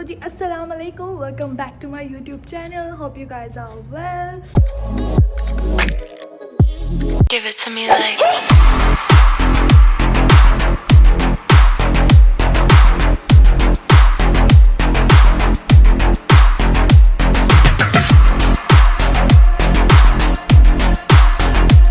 जी अस्सलाम वालेकुम, welcome back to my YouTube channel. Hope you guys are well. Give it to me like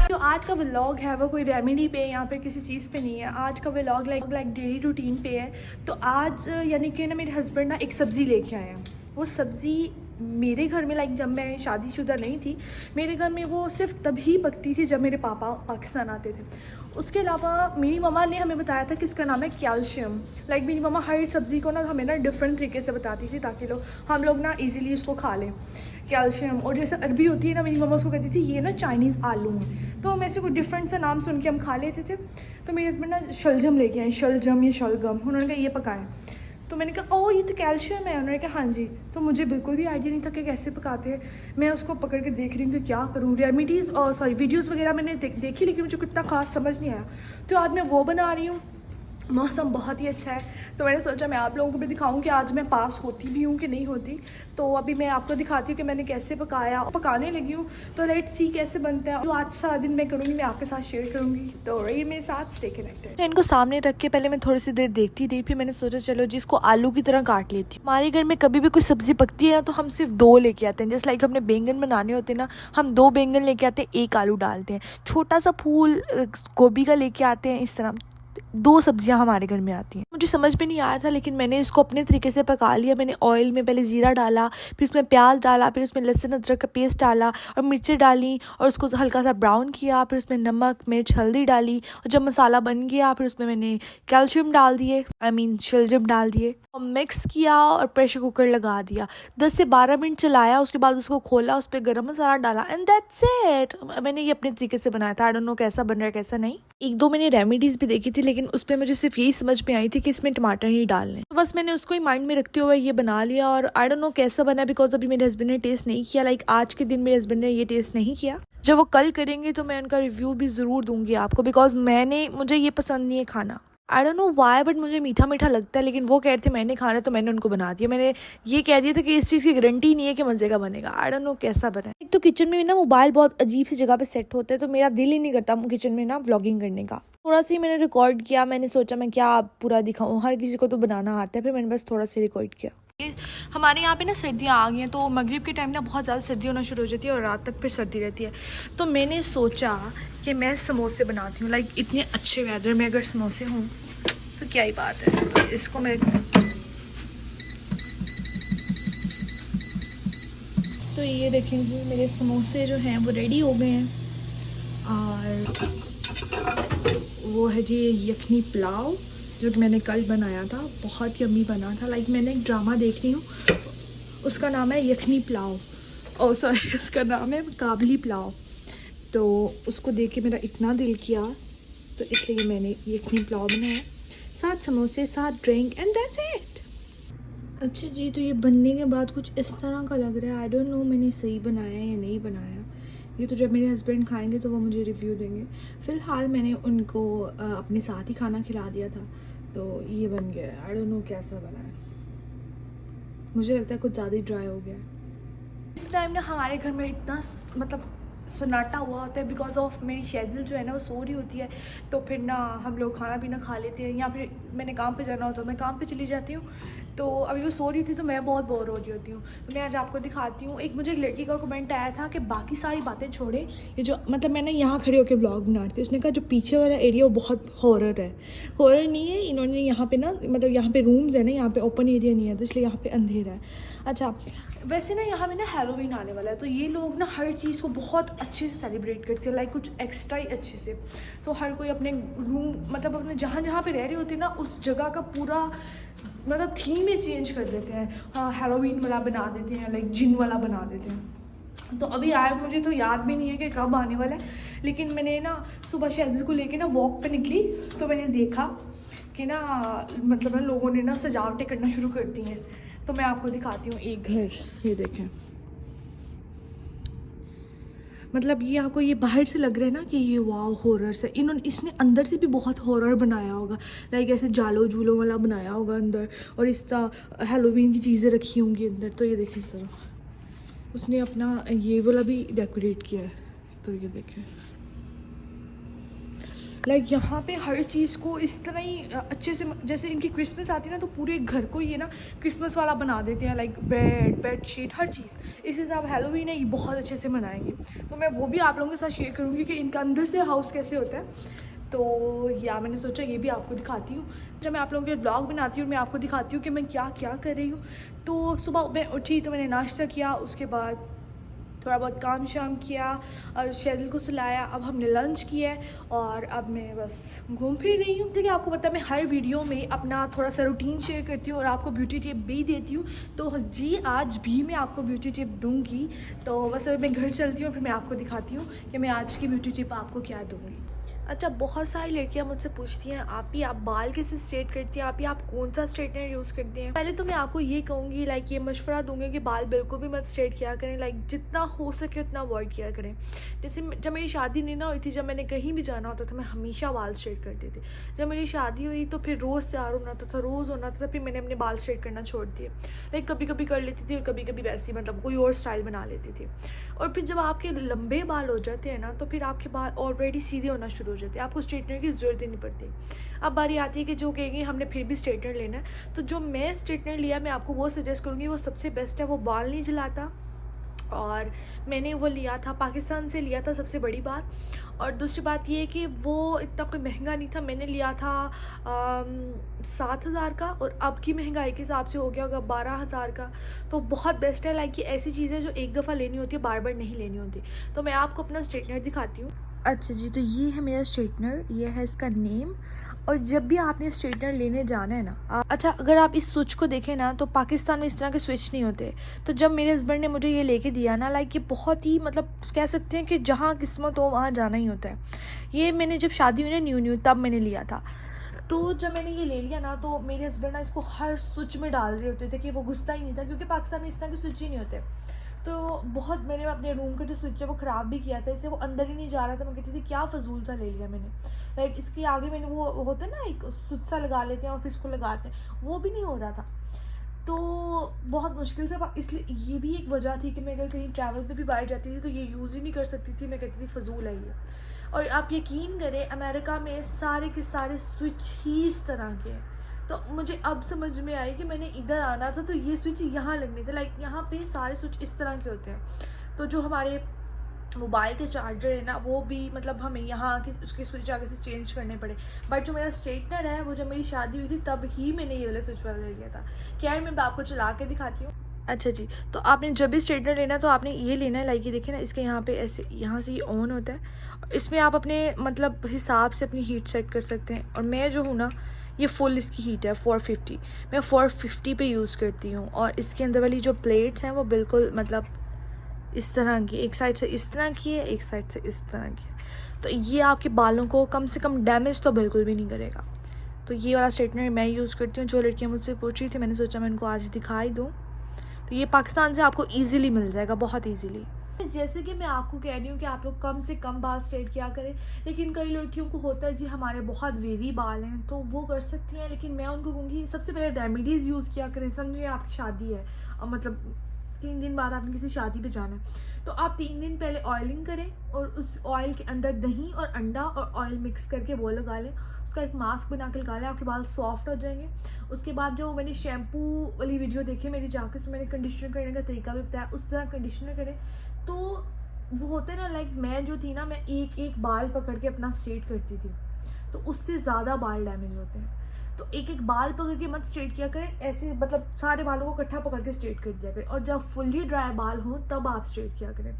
जो आज का vlog है वो कोई रेमेडी पे या फिर किसी चीज़ पे नहीं है। आज का व्लॉग लाइक डेली रूटीन पे है। तो आज यानी कि ना मेरे हस्बैंड ना एक सब्ज़ी लेके आए हैं। वो सब्ज़ी मेरे घर में लाइक जब मैं शादीशुदा नहीं थी, मेरे घर में वो सिर्फ तभी पकती थी जब मेरे पापा पाकिस्तान आते थे। उसके अलावा मेरी मम्मा ने हमें बताया था कि इसका नाम है कैल्शियम। लाइक मेरी मम्मा हर सब्ज़ी को ना हमें ना डिफरेंट तरीके से बताती थी ताकि हम लोग ना इजीली उसको खा लें। कैल्शियम और जैसे अरबी होती है ना, मेरी मम्मा उसको कहती थी ये ना चाइनीज़ आलू है। तो हम ऐसे कोई डिफरेंट सा नाम सुन के हम खा लेते थे। तो मेरे हस्बैंड ना शलजम लेके आए, शलजम या शलगम, उन्होंने कहा ये पकाएं। तो मैंने कहा ओ ये तो कैल्शियम है। उन्होंने कहा हाँ जी। तो मुझे बिल्कुल भी आइडिया नहीं था कि कैसे पकाते हैं। मैं उसको पकड़ के देख रही हूँ कि क्या करूँ। रेमिडीज़ और सॉरी वीडियोज़ वगैरह मैंने देखी, लेकिन मुझे कितना खास समझ नहीं आया। तो आज मैं वो बना रही हूँ। मौसम बहुत ही अच्छा है, तो मैंने सोचा मैं आप लोगों को भी दिखाऊं कि आज मैं पास होती भी हूँ कि नहीं होती। तो अभी मैं आपको दिखाती हूँ कि मैंने कैसे पकाया, पकाने लगी हूँ। तो लेट्स सी कैसे बनता है। तो आज सारा दिन मैं करूँगी, मैं आपके साथ शेयर करूँगी। तो रही मेरे साथ स्टे कनेक्टेड। तो इनको सामने रख के पहले मैं थोड़ी सी देर देखती रही, फिर मैंने सोचा चलो जी इसको आलू की तरह काट लेती हूँ। हमारे घर में कभी भी कोई सब्जी पकती है ना तो हम सिर्फ दो लेके आते हैं। जैसे लाइक हमने बैंगन बनाने होते हैं ना, हम दो बैंगन लेके आते हैं, एक आलू डालते हैं। छोटा सा फूल गोभी का लेके आते हैं। इस तरह दो सब्जियां हमारे घर में आती हैं। मुझे समझ में नहीं आ रहा था, लेकिन मैंने इसको अपने तरीके से पका लिया। मैंने ऑयल में पहले ज़ीरा डाला, फिर उसमें प्याज डाला, फिर उसमें लहसुन अदरक का पेस्ट डाला और मिर्ची डाली और उसको हल्का सा ब्राउन किया। फिर उसमें नमक मिर्च हल्दी डाली और जब मसाला बन गया फिर उसमें मैंने कैल्शियम डाल दिए, शलजम डाल दिए और मिक्स किया और प्रेशर कुकर लगा दिया। 10 से 12 मिनट चलाया, उसके बाद उसको खोला, उस पर गरम मसाला डाला एंड दैट्स इट। मैंने ये अपने तरीके से बनाया था। आई डोंट नो कैसा बन रहा है कैसा नहीं। एक दो मैंने रेमेडीज़ भी देखी थी, लेकिन उस पर मुझे सिर्फ यही समझ में आई थी कि इसमें टमाटर ही डालने। तो बस मैंने उसको ही माइंड में रखते हुए ये बना लिया। और आई डोंट नो कैसा बना, बिकॉज अभी मेरे हस्बैंड ने टेस्ट नहीं किया। लाइक आज के दिन मेरे हस्बैंड ने ये टेस्ट नहीं किया। जब वो कल करेंगे तो मैं उनका रिव्यू भी ज़रूर दूंगी आपको, बिकॉज मुझे ये पसंद नहीं है खाना। I don't know why, but मुझे मीठा मीठा लगता है। लेकिन वो कह रहे थे मैंने खाना, तो मैंने उनको बना दिया। मैंने ये कह दिया था कि इस चीज़ की गारंटी नहीं है कि मज़े का बनेगा। आई डोंट नो कैसा बना। एक तो किचन में ना मोबाइल बहुत अजीब सी जगह पे सेट होता है, तो मेरा दिल ही नहीं करता किचन में ना व्लॉगिंग करने का। थोड़ा सा ही मैंने रिकॉर्ड किया। मैंने सोचा मैं क्या पूरा दिखाऊँ, हर किसी को तो बनाना आता है। फिर मैंने बस थोड़ा सा रिकॉर्ड किया। हमारे यहाँ पे ना सर्दियाँ आ गई हैं, तो मगरिब के टाइम ना बहुत ज़्यादा सर्दी होना शुरू हो जाती है और रात तक फिर सर्दी रहती है। तो मैंने सोचा कि मैं समोसे बनाती हूँ। लाइक इतने अच्छे वेदर में अगर समोसे हों तो क्या ही बात है। तो इसको मैं तो ये देखेंगे मेरे समोसे जो हैं वो रेडी हो गए हैं। और वो है जी यखनी पुलाव जो कि मैंने कल बनाया था, बहुत यम्मी बना था। लाइक मैंने एक ड्रामा देख रही हूँ, उसका नाम है यखनी पुलाव, ओ सॉरी उसका नाम है काबली पुलाव। तो उसको देख के मेरा इतना दिल किया, तो इसलिए मैंने यखनी पुलाव बनाया, 7 समोसे 7 ड्रिंक एंड दैट्स इट। अच्छा जी, तो ये बनने के बाद कुछ इस तरह का लग रहा है। आई डोंट नो मैंने सही बनाया या नहीं बनाया। ये तो जब मेरे हस्बैंड खाएंगे तो वो मुझे रिव्यू देंगे। फ़िलहाल मैंने उनको अपने साथ ही खाना खिला दिया था, तो ये बन गया है। आई डोंट नो कैसा बना है, मुझे लगता है कुछ ज़्यादा ही ड्राई हो गया है। इस टाइम ना हमारे घर में इतना मतलब सन्नाटा हुआ होता है, बिकॉज ऑफ मेरी शेड्यूल जो है ना वो सो रही होती है। तो फिर ना हम लोग खाना पीना खा लेते हैं, या फिर मैंने काम पे जाना होता है, मैं काम पे चली जाती हूँ। तो अभी वो सो रही थी तो मैं बहुत बोर हो रही होती हूँ। तो मैं आज आपको दिखाती हूँ। एक मुझे एक लड़की का कमेंट आया था कि बाकी सारी बातें छोड़े, ये जो मतलब मैंने यहाँ खड़े होकर ब्लॉग बना रही थी, उसने कहा जो पीछे वाला एरिया वो बहुत हॉरर है। हॉरर नहीं है, इन्होंने यहाँ पे ना मतलब यहाँ पे रूम्स है ना, यहाँ पे ओपन एरिया नहीं है, तो इसलिए यहाँ पे अंधेरा है। अच्छा वैसे ना यहाँ पे ना हैलोवीन आने वाला है, तो ये लोग ना हर चीज़ को बहुत अच्छे से सेलिब्रेट करते हैं, लाइक कुछ एक्स्ट्रा ही अच्छे से। तो हर कोई अपने रूम मतलब अपने जहाँ जहाँ पे रह रहे होते हैं ना, उस जगह का पूरा मतलब थीम ही चेंज कर देते हैं। हाँ हैलोवीन वाला बना देते हैं, लाइक जिन वाला बना देते हैं। तो अभी आया, मुझे तो याद भी नहीं है कि कब आने वाला है, लेकिन मैंने ना सुबह शहर को लेके ना वॉक पे निकली, तो मैंने देखा कि ना मतलब ना लोगों ने ना सजावटें करना शुरू कर दी हैं। तो मैं आपको दिखाती हूँ एक घर, ये देखें। मतलब ये आपको ये बाहर से लग रहा है ना कि ये वाव हॉरर है, इसने अंदर से भी बहुत हॉरर बनाया होगा, लाइक ऐसे जालो जूलो वाला बनाया होगा अंदर, और इस तरह हेलोवीन की चीज़ें रखी होंगी अंदर। तो ये देखिए सर, उसने अपना ये वाला भी डेकोरेट किया है। तो ये देखें, लाइक यहाँ पे हर चीज़ को इस तरह ही अच्छे से, जैसे इनकी क्रिसमस आती है ना तो पूरे घर को ये ना क्रिसमस वाला बना देते हैं, लाइक बेड शीट हर चीज़। इसी तरह अब हैलोवीन है, ये बहुत अच्छे से मनाएंगे। तो मैं वो भी आप लोगों के साथ शेयर करूँगी कि इनका अंदर से हाउस कैसे होता है। तो या मैंने सोचा ये भी आपको दिखाती हूँ, जब मैं आप लोगों के ब्लॉग बनाती हूँ मैं आपको दिखाती हूँ कि मैं क्या क्या कर रही हूँ। तो सुबह मैं उठी तो मैंने नाश्ता किया, उसके बाद थोड़ा बहुत काम शाम किया और शैजल को सुलाया। अब हमने लंच किया है और अब मैं बस घूम फिर रही हूँ। देखिए आपको पता है मैं हर वीडियो में अपना थोड़ा सा रूटीन शेयर करती हूँ और आपको ब्यूटी टिप भी देती हूँ। तो जी आज भी मैं आपको ब्यूटी टिप दूँगी। तो बस अभी मैं घर चलती हूँ, फिर मैं आपको दिखाती हूँ कि मैं आज की ब्यूटी टिप आपको क्या दूँगी। अच्छा, बहुत सारी लड़कियां मुझसे पूछती हैं आप बाल कैसे स्ट्रेट करती हैं, आप कौन सा स्ट्रेटनर यूज़ करती हैं। पहले तो मैं आपको ये कहूँगी, लाइक ये मशवरा दूँगी कि बाल बिल्कुल भी मत स्ट्रेट किया करें, लाइक जितना हो सके उतना अवॉइड किया करें। जैसे जब मेरी शादी नहीं ना हुई थी, जब मैंने कहीं भी जाना होता था मैं हमेशा बाल स्ट्रेट करती थी। जब मेरी शादी हुई तो फिर रोज़ तैयार होना था, रोज़ होना था, फिर मैंने अपने बाल स्ट्रेट करना छोड़ दिए। लाइक कभी कभी कर लेती थी और कभी कभी वैसे ही मतलब कोई और स्टाइल बना लेती थी। और फिर जब आपके लंबे बाल हो जाते हैं ना तो फिर आपके बाल ऑलरेडी सीधे होना शुरू हो जाते हैं, आपको स्ट्रेटनर की ज़रूरत ही नहीं पड़ती। अब बारी आती है कि जो कहेंगे हमने फिर भी स्ट्रेटनर लेना है, तो जो मैं स्ट्रेटनर लिया मैं आपको वो सजेस्ट करूँगी, वो सबसे बेस्ट है। वो बाल नहीं जलाता और मैंने वो लिया था पाकिस्तान से लिया था, सबसे बड़ी बात। और दूसरी बात ये है कि वो इतना कोई महंगा नहीं था, मैंने लिया था 7,000 का और अब की महंगाई के हिसाब से हो गया होगा 12,000 का। तो बहुत बेस्ट है, लाइक ये ऐसी चीज़ें जो एक दफ़ा लेनी होती है, बार बार नहीं लेनी होती। तो मैं आपको अपना स्ट्रेटनर दिखाती हूँ। अच्छा जी, तो ये है मेरा स्ट्रेटनर, ये है इसका नेम। और जब भी आपने स्ट्रेटनर लेने जाना है ना, अच्छा अगर आप इस स्विच को देखें ना तो पाकिस्तान में इस तरह के स्विच नहीं होते। तो जब मेरे हस्बैंड ने मुझे ये लेके दिया ना, लाइक ये बहुत ही मतलब कह सकते हैं कि जहाँ किस्मत हो वहाँ जाना ही होता है। ये मैंने जब शादी हुई ना न्यू तब मैंने लिया था। तो जब मैंने ये ले लिया ना तो मेरे हस्बैंड ना इसको हर स्विच में डाल रहे होते थे कि वो घुसता ही नहीं था, क्योंकि पाकिस्तान में इस तरह के स्विच ही नहीं होते। तो बहुत मैंने अपने रूम का जो स्विच है वो ख़राब भी किया था, इससे वो अंदर ही नहीं जा रहा था। मैं कहती थी क्या फजूल सा ले लिया मैंने, लाइक इसके आगे मैंने वो होता है ना एक स्विच सा लगा लेते हैं और फिर इसको लगाते हैं, वो भी नहीं हो रहा था। तो बहुत मुश्किल से, इसलिए ये भी एक वजह थी कि मैं अगर कहीं ट्रैवल पे भी बाहर जाती थी तो ये यूज़ ही नहीं कर सकती थी, मैं कहती थी फजूल है ये। और आप यकीन करें अमेरिका में सारे के सारे स्विच ही इस तरह के हैं। तो मुझे अब समझ में आई कि मैंने इधर आना था तो ये स्विच यहाँ लगने थे, लाइक यहाँ पे सारे स्विच इस तरह के होते हैं। तो जो हमारे मोबाइल के चार्जर है ना वो भी मतलब हमें यहाँ आके उसके स्विच आगे से चेंज करने पड़े। बट जो मेरा स्ट्रेटनर है वो जब मेरी शादी हुई थी तब ही मैंने ये वाला स्विच वाला ले लिया था। खैर मैं आपको चला के दिखाती हूँ। अच्छा जी, तो आपने जब भी स्ट्रेटनर लेना है तो आपने ये लेना है, लाइक ये देखिए ना, इसके यहाँ पे ऐसे यहाँ से ये ऑन होता है। इसमें आप अपने मतलब हिसाब से अपनी हीट सेट कर सकते हैं। और मैं जो हूँ ना ये फुल इसकी हीट है 450, मैं 450 पे यूज़ करती हूँ। और इसके अंदर वाली जो प्लेट्स हैं वो बिल्कुल मतलब इस तरह की, एक साइड से इस तरह की है, एक साइड से इस तरह की है। तो ये आपके बालों को कम से कम डैमेज तो बिल्कुल भी नहीं करेगा। तो ये वाला स्ट्रेटनर मैं यूज़ करती हूँ। जो लड़कियाँ मुझसे पूछ रही थी मैंने सोचा मैं उनको आज दिखा ही दूँ। तो ये पाकिस्तान से आपको ईज़िली मिल जाएगा, बहुत ईज़िली। जैसे कि मैं आपको कह रही हूँ कि आप लोग कम से कम बाल स्ट्रेट किया करें, लेकिन कई लड़कियों को होता है जी हमारे बहुत वेवी बाल हैं तो वो कर सकती हैं। लेकिन मैं उनको कहूँगी सबसे पहले रेमेडीज़ यूज़ किया करें। समझिए आपकी शादी है और मतलब 3 दिन बाद आपने किसी शादी पे जाना है, तो आप 3 दिन पहले ऑयलिंग करें और उस ऑयल के अंदर दही और अंडा और ऑयल मिक्स करके वो लगा लें, उसका एक मास्क बना के लगा लें, आपके बाल सॉफ्ट हो जाएंगे। उसके बाद जो मैंने शैम्पू वाली वीडियो देखी मेरी जाके, उसमें मैंने कंडीशनर करने का तरीका भी बताया, उस तरह कंडीशनर करें। तो वो होता है ना, लाइक मैं जो थी ना मैं एक एक बाल पकड़ के अपना स्ट्रेट करती थी, तो उससे ज़्यादा बाल डैमेज होते हैं। तो एक एक बाल पकड़ के मत स्ट्रेट किया करें, ऐसे मतलब सारे बालों को इकट्ठा पकड़ के स्ट्रेट कर दिया करें। और जब फुल्ली ड्राई बाल हों तब आप स्ट्रेट किया करें।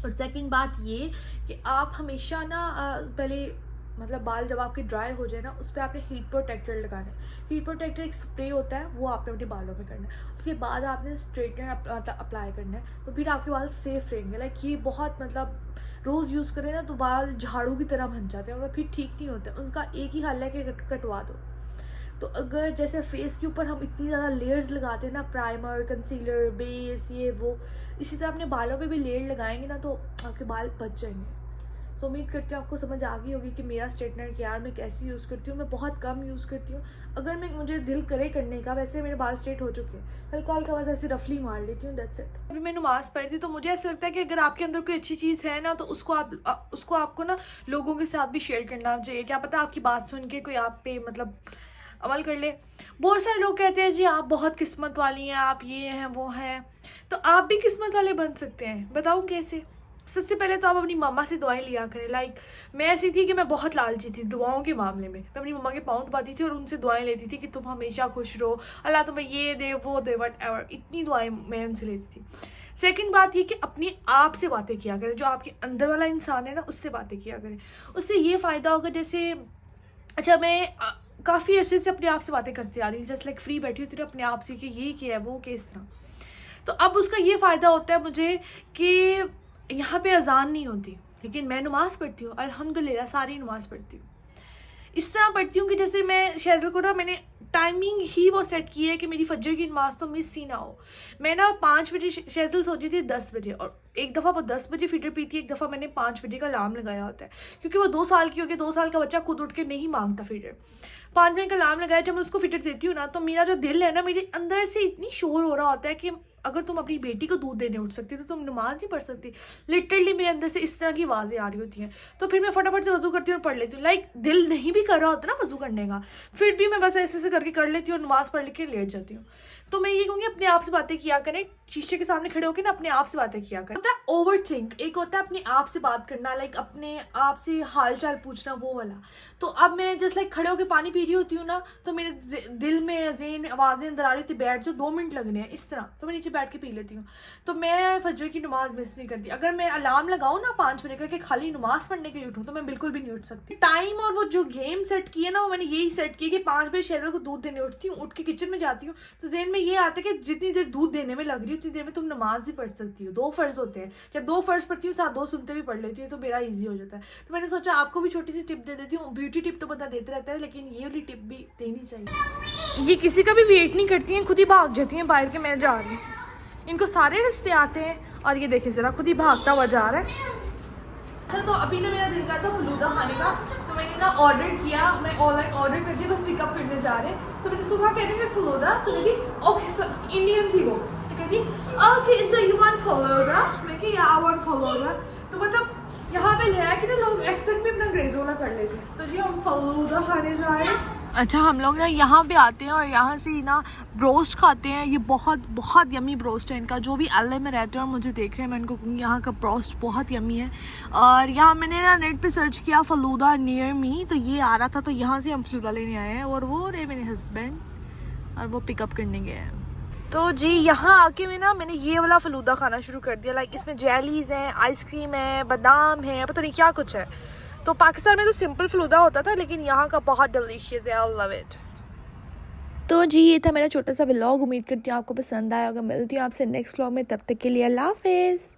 और सेकंड बात ये कि आप हमेशा ना पहले मतलब बाल जब आपके ड्राई हो जाए ना उस पर आपने हीट प्रोटेक्टर लगाना है। हीट प्रोटेक्टर एक स्प्रे होता है, वो आपने अपने बालों में करना है। उसके बाद आपने स्ट्रेटनर अप्लाई करना है, तो फिर आपके बाल सेफ रहेंगे। लाइक ये बहुत मतलब रोज़ यूज़ करें ना तो बाल झाड़ू की तरह बन जाते हैं और फिर ठीक नहीं होते। उनका एक ही हल है कि कटवा दो। तो अगर जैसे फेस के ऊपर हम इतनी ज़्यादा लेयर्स लगाते हैं ना, प्राइमर, कंसीलर, बेस, ये वो, इसी तरह अपने बालों पे भी लेयर लगाएंगे ना तो आपके बाल बच जाएंगे। तो उम्मीद करती हूँ आपको समझ आ गई होगी कि मेरा स्ट्रेटनर क्या है, मैं कैसे यूज़ करती हूँ। मैं बहुत कम यूज़ करती हूँ, अगर मैं मुझे दिल करे करने का। वैसे मेरे बाल स्ट्रेट हो चुके हैं, हल्का हल्का बस ऐसे रफली मार लेती हूँ, दैट्स इट। अभी मैं नमाज़ पढ़ती तो मुझे ऐसा लगता है कि अगर आपके अंदर कोई अच्छी चीज़ है ना तो उसको आपको ना लोगों के साथ भी शेयर करना चाहिए। क्या पता आपकी बात सुन के कोई आप पे मतलब अमल कर ले। बहुत सारे लोग कहते हैं जी आप बहुत किस्मत वाली हैं, आप ये हैं वो हैं, तो आप भी किस्मत वाले बन सकते हैं। बताऊँ कैसे? सबसे पहले तो आप अपनी मम्मा से दुआएं लिया करें। लाइक मैं ऐसी थी कि मैं बहुत लालची थी दुआओं के मामले में। मैं अपनी मम्मा के पाँव दबाती थी और उनसे दुआएं लेती थी कि तुम हमेशा खुश रहो, अल्लाह तुम्हें ये दे वो दे, वट एवर, इतनी दुआएं मैं उनसे लेती थी। सेकंड बात ये कि अपने आप से बातें किया करें, जो आपके अंदर वाला इंसान है ना उससे बातें किया करें। उससे ये फ़ायदा होगा, जैसे अच्छा मैं काफ़ी अर्से से अपने आप से बातें करती आ रही हूँ, जस्ट लाइक फ्री बैठी होती हूँ अपने आप से कि ये क्या है वो किस तरह। तो अब उसका ये फ़ायदा होता है मुझे कि यहाँ पे अजान नहीं होती, लेकिन मैं नमाज़ पढ़ती हूँ अल्हम्दुलिल्लाह, सारी नमाज़ पढ़ती हूँ। इस तरह पढ़ती हूँ कि जैसे मैं शहज़ल को ना मैंने टाइमिंग ही वो सेट की है कि मेरी फजर की नमाज़ तो मिस ही ना हो। मैं ना 5 बजे शहज़ल सोती थी 10 बजे, और एक दफ़ा वो 10 बजे फिटर पीती है, एक दफ़ा मैंने 5 बजे का अलार्म लगाया होता है, क्योंकि वो 2 साल की हो गई। 2 साल का बच्चा खुद उठ के नहीं मांगता फिटर। 5 बजे का अलार्म लगाया, जब मैं उसको फिटर देती हूँ ना तो मेरा जो दिल है ना, मेरे अंदर से इतनी शोर हो रहा होता है कि अगर तुम अपनी बेटी को दूध देने उठ सकती तो तुम नमाज नहीं पढ़ सकती। लिटरली मेरे अंदर से इस तरह की आवाज़ें आ रही होती हैं। तो फिर मैं फटाफट से वज़ू करती हूँ और पढ़ लेती हूँ। लाइक दिल नहीं भी कर रहा होता ना वज़ू करने का, फिर भी मैं बस ऐसे ऐसे करके कर लेती हूँ और नमाज़ पढ़ के लेट जाती हूँ। तो मैं ये कहूँगी अपने आप से बातें किया करें, शीशे के सामने खड़े होकर ना अपने आप से बातें किया करें। होता है ओवर थिंक, एक होता है अपने आप से बात करना, लाइक अपने आप से हाल चाल पूछना, वो वाला। तो अब मैं जस्ट लाइक खड़े होकर पानी पी रही होती हूँ ना, तो मेरे दिल में ज़ेन आवाज़ें अंदर आ रही होती, बैठ जो 2 मिनट लगने हैं इस तरह, तो मैं नीचे बैठ के पी लेती हूँ। तो मैं फजर की नमाज मिस नहीं करती। अगर मैं अलार्म लगाऊँ ना 5 बजे का कि खाली नमाज पढ़ने के लिए उठूँ, तो मैं बिल्कुल भी नहीं उठ सकती। टाइम और वो जो गेम सेट की है ना, वो मैंने यही सेट की कि 5 बजे शहज़ल को दूध देने उठती हूँ, उठ के किचन में जाती हूँ, तो ज़हन में ये आता है कि जितनी देर दूध देने में लग रही है उतनी देर में तुम नमाज भी पढ़ सकती हो। 2 फ़र्ज़ होते हैं, जब 2 फ़र्ज़ पढ़ती हूँ साथ 2 सुनते भी पढ़ लेती हूँ, तो मेरा ईजी हो जाता है। तो मैंने सोचा आपको भी छोटी सी टिप दे देती हूँ। ब्यूटी टिप तो बंदा देते रहता है, लेकिन ये वाली टिप भी देनी चाहिए। ये किसी का भी वेट नहीं करती हैं, खुद ही भाग जाती हैं बाहर के, मैं जा रही हूँ। इनको सारे रिश्ते आते हैं, और ये देखे ज़रा खुद ही भागता हुआ जा रहा है। अच्छा तो अभी ना मेरा दिल कर था फलूदा खाने का, तो मैंने ना ऑर्डर किया, मैं ऑनलाइन ऑर्डर करके बस पिकअप करने जा रहे हैं। तो मैंने इसको कहा कहते हैं फलूदा, तो कहती ओके, इंडियन थी वो, तो कहती okay so you want falooda, मैं कही या आई वांट फलूदा। तो मतलब यहाँ पे रह के ना लोग एक्सेंट भी अपना ग्रेजोला कर लेते हैं। तो जी हम फलूदा खाने जा रहे हैं। अच्छा हम लोग ना यहाँ पे आते हैं और यहाँ से ना ब्रोस्ट खाते हैं। ये बहुत बहुत यमी ब्रोस्ट है इनका। जो भी एलए में रहते हैं और मुझे देख रहे हैं, मैं इनको कहूँगी यहाँ का ब्रोस्ट बहुत यमी है। और यहाँ मैंने ना नेट पे सर्च किया फलूदा नियर मी, तो ये आ रहा था, तो यहाँ से हम फलूदा लेने आए हैं। और वो रहे मेरे हस्बैंड, और वो पिकअप करने गए हैं। तो जी यहाँ आके मैंने ये वाला फलूदा खाना शुरू कर दिया। लाइक इसमें जेलीज़ हैं, आइसक्रीम है, बादाम है, पता नहीं क्या कुछ है। तो पाकिस्तान में तो सिंपल फलूदा होता था, लेकिन यहाँ का बहुत डिलीशियस है, आई लव इट। तो जी ये था मेरा छोटा सा व्लॉग। उम्मीद करती हूँ आपको पसंद आया होगा। मिलती हूँ आपसे नेक्स्ट व्लॉग में, तब तक के लिए अल्लाह हाफिज़।